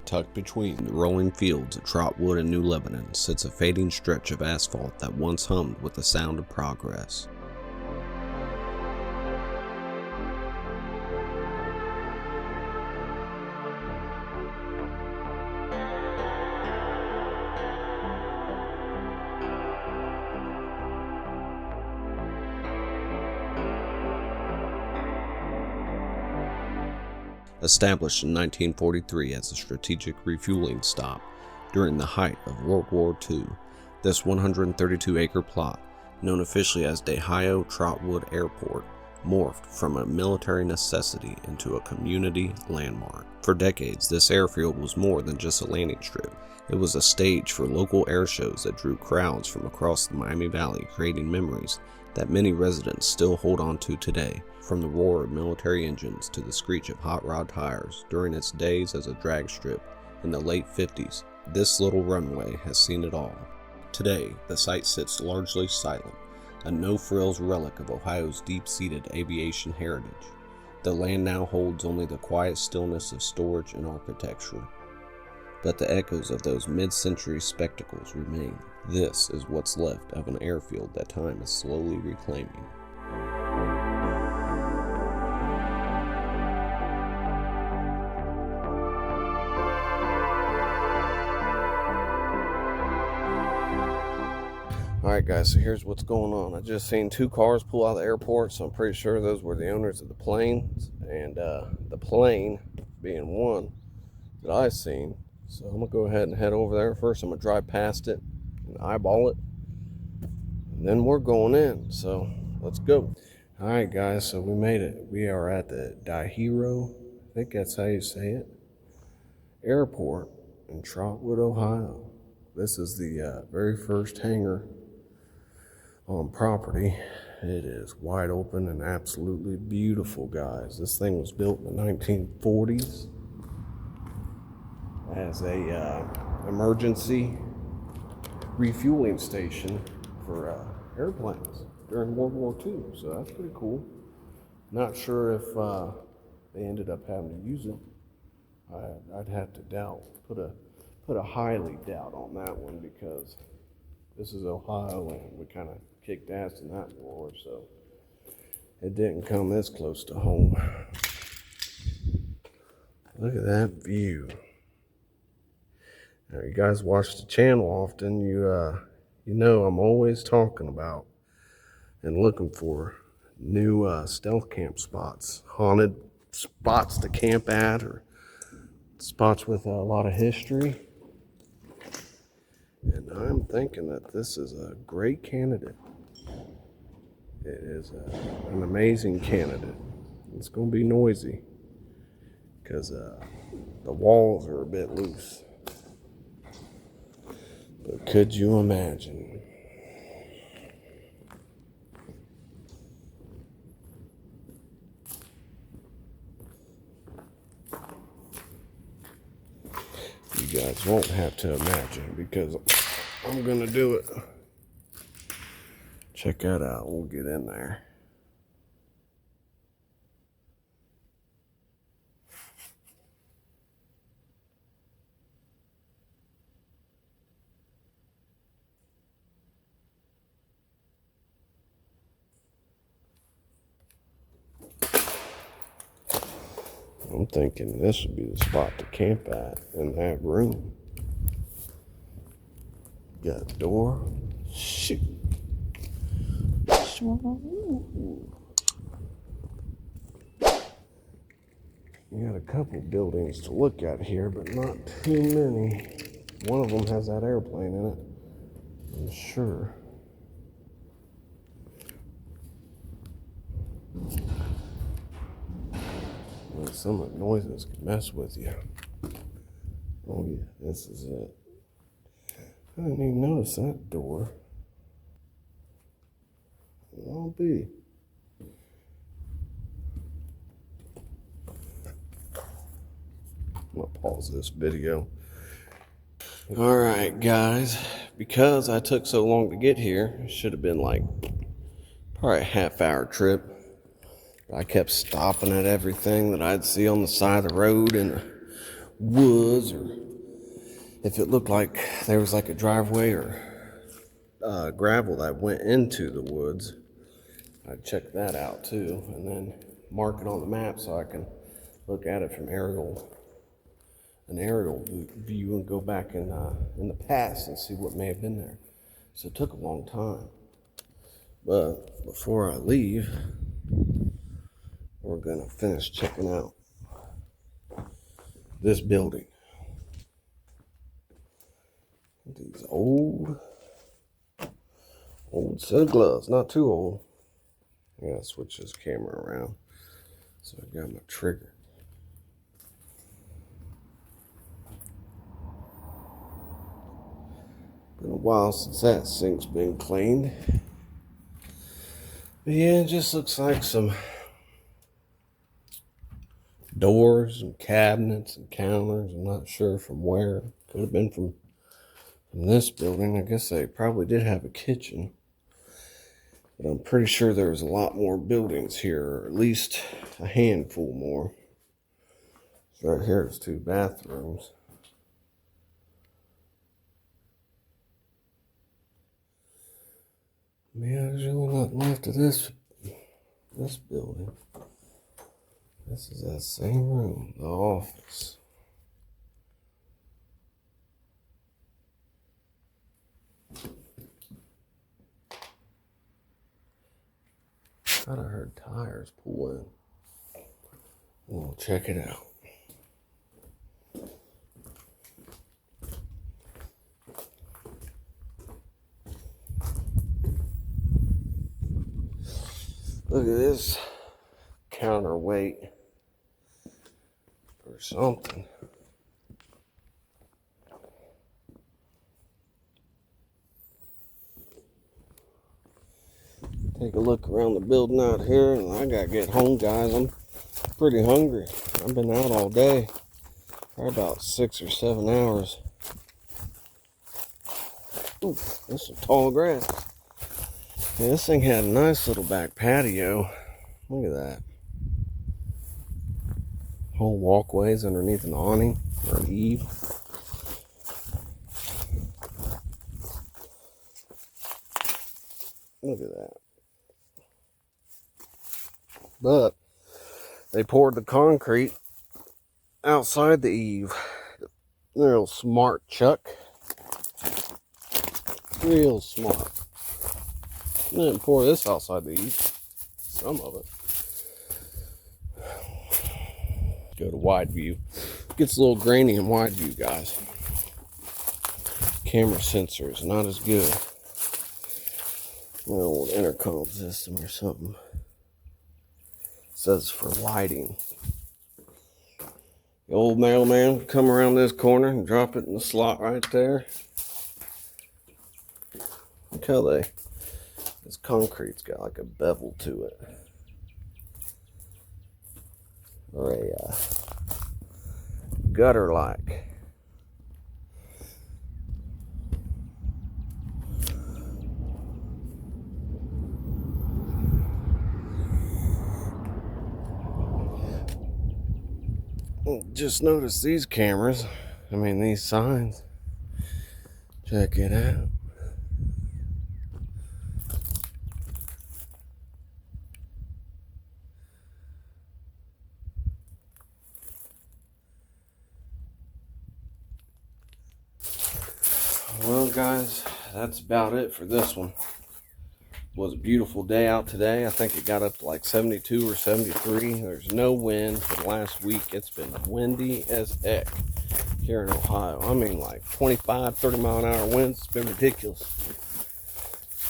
tucked between the rolling fields of Trotwood and New Lebanon, sits a fading stretch of asphalt that once hummed with the sound of progress. Established in 1943 as a strategic refueling stop during the height of World War II, this 132-acre plot, known officially as Dahio Airport, morphed from a military necessity into a community landmark. For decades, this airfield was more than just a landing strip. It was a stage for local air shows that drew crowds from across the Miami Valley, creating memories that many residents still hold on to today. From the roar of military engines to the screech of hot rod tires during its days as a drag strip in the late 50s, this little runway has seen it all. Today, the site sits largely silent, a no-frills relic of Ohio's deep-seated aviation heritage. The land now holds only the quiet stillness of storage and architecture, but the echoes of those mid-century spectacles remain. This is what's left of an airfield that time is slowly reclaiming. Alright guys, so here's what's going on. I just seen two cars pull out of the airport, so I'm pretty sure those were the owners of the planes, and the plane being one that I seen. So I'm gonna go ahead and head over there. First I'm gonna drive past it and eyeball it, and then we're going in, so let's go. Alright guys, so we made it. We are at the Dahio, I think that's how you say it, airport in Trotwood, Ohio. This is the very first hangar on property. It is wide open and absolutely beautiful, guys. This thing was built in the 1940s as a emergency refueling station for airplanes during World War II, so that's pretty cool. Not sure if they ended up having to use it. I'd have to doubt, put a highly doubt on that one, because this is Ohio and we kind of kicked ass in that war, so it didn't come this close to home. Look at that view. Now, you guys watch the channel often, you know I'm always talking about and looking for new stealth camp spots, haunted spots to camp at, or spots with a lot of history. And I'm thinking that this is a great candidate. It is an amazing candidate. It's going to be noisy because the walls are a bit loose. But could you imagine? You guys won't have to imagine, because I'm going to do it. Check that out. We'll get in there. I'm thinking this would be the spot to camp at, in that room. Got a door. Shoot. You got a couple buildings to look at here, but not too many. One of them has that airplane in it, I'm sure. Well, some of the noises can mess with you. Oh yeah, this is it. I didn't even notice that door. I'll be. I'm gonna pause this video. Alright guys, because I took so long to get here, it should have been like probably a half-hour trip. I kept stopping at everything that I'd see on the side of the road and woods, or if it looked like there was like a driveway or gravel that went into the woods, I'd check that out too, and then mark it on the map so I can look at it from an aerial view and go back in the past and see what may have been there. So it took a long time. But before I leave, we're gonna finish checking out this building. These old set of gloves, not too old. I gotta switch this camera around so I got my trigger. Been a while since that sink's been cleaned. But yeah, it just looks like some doors and cabinets and counters. I'm not sure from where. Could have been from this building. I guess they probably did have a kitchen. But I'm pretty sure there's a lot more buildings here, or at least a handful more. So right here is 2 bathrooms. Man, there's really nothing left of this building. This is that same room, the office. Thought I heard tires pull in. We'll check it out. Look at this counterweight or something. Take a look around the building out here, and I gotta get home, guys. I'm pretty hungry. I've been out all day, probably about 6 or 7 hours. Ooh, that's some tall grass. Yeah, this thing had a nice little back patio. Look at that. Whole walkways underneath an awning or an eave. Look at that. But they poured the concrete outside the eave. Real smart, Chuck. Real smart. They didn't pour this outside the eave. Some of it. Go to wide view. Gets a little grainy in wide view, guys. Camera sensor is not as good. An old intercom system or something. Says for lighting. The old mailman would come around this corner and drop it in the slot right there. Look how this concrete's got like a bevel to it. Or a gutter like. Just notice these cameras. These signs. Check it out. Well, guys, that's about it for this one. It was a beautiful day out today. I think it got up to like 72 or 73. There's no wind for the last week. It's been windy as heck here in Ohio. Like 25, 30 mile an hour winds. It's been ridiculous.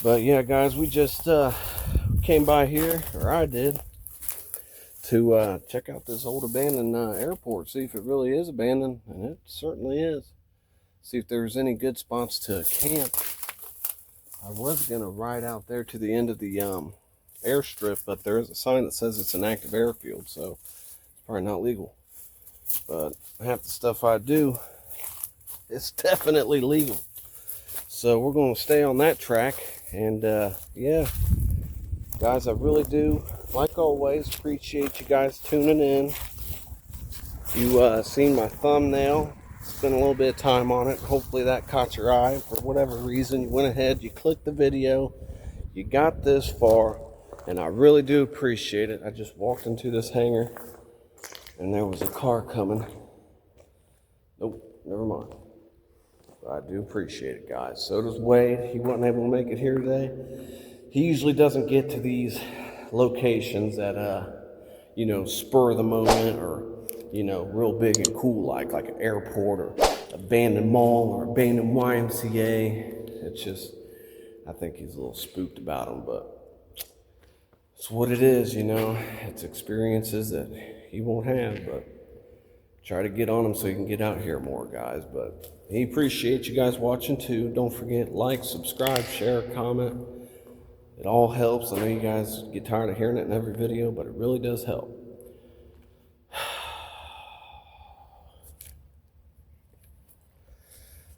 But yeah, guys, we just came by here, or I did, to check out this old abandoned airport. See if it really is abandoned, and it certainly is. See if there's any good spots to camp. I was going to ride out there to the end of the airstrip, but there is a sign that says it's an active airfield, so it's probably not legal. But half the stuff I do, it's definitely legal. So we're going to stay on that track. And yeah, guys, I really do, like always, appreciate you guys tuning in. You seen my thumbnail, spent a little bit of time on it. Hopefully that caught your eye. For whatever reason, you went ahead, you clicked the video, you got this far, and I really do appreciate it. I just walked into this hangar and there was a car coming. Nope, never mind. But I do appreciate it, guys. So does Wade. He wasn't able to make it here today. He usually doesn't get to these locations that spur of the moment, or real big and cool, like an airport or abandoned mall or abandoned YMCA. It's just, I think he's a little spooked about them, but it's what it is. It's experiences that he won't have, but try to get on him so you can get out here more, guys. But he appreciates you guys watching too. Don't forget, like, subscribe, share, comment. It all helps. I know you guys get tired of hearing it in every video, but it really does help.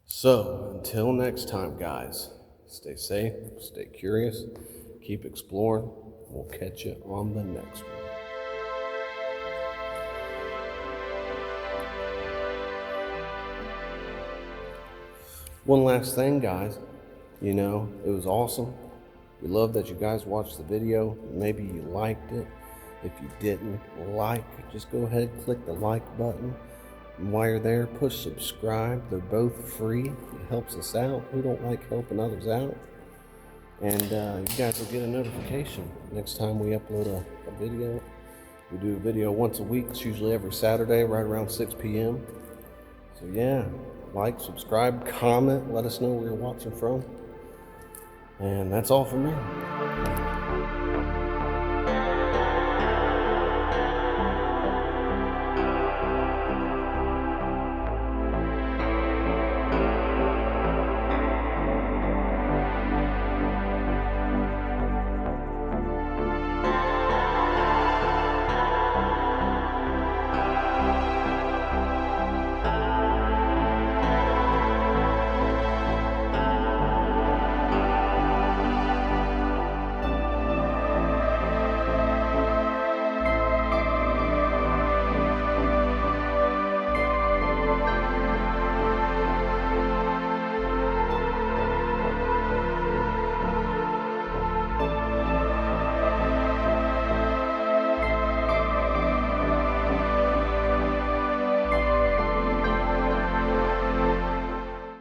So, until next time, guys, stay safe, stay curious, keep exploring. We'll catch you on the next one. One last thing, guys. It was awesome. We love that you guys watched the video. Maybe you liked it. If you didn't just go ahead, click the like button. And while you're there, push subscribe. They're both free. It helps us out. Who don't like helping others out? And you guys will get a notification next time we upload a video. We do a video once a week. It's usually every Saturday, right around 6 p.m. So yeah, like, subscribe, comment. Let us know where you're watching from. And that's all for me.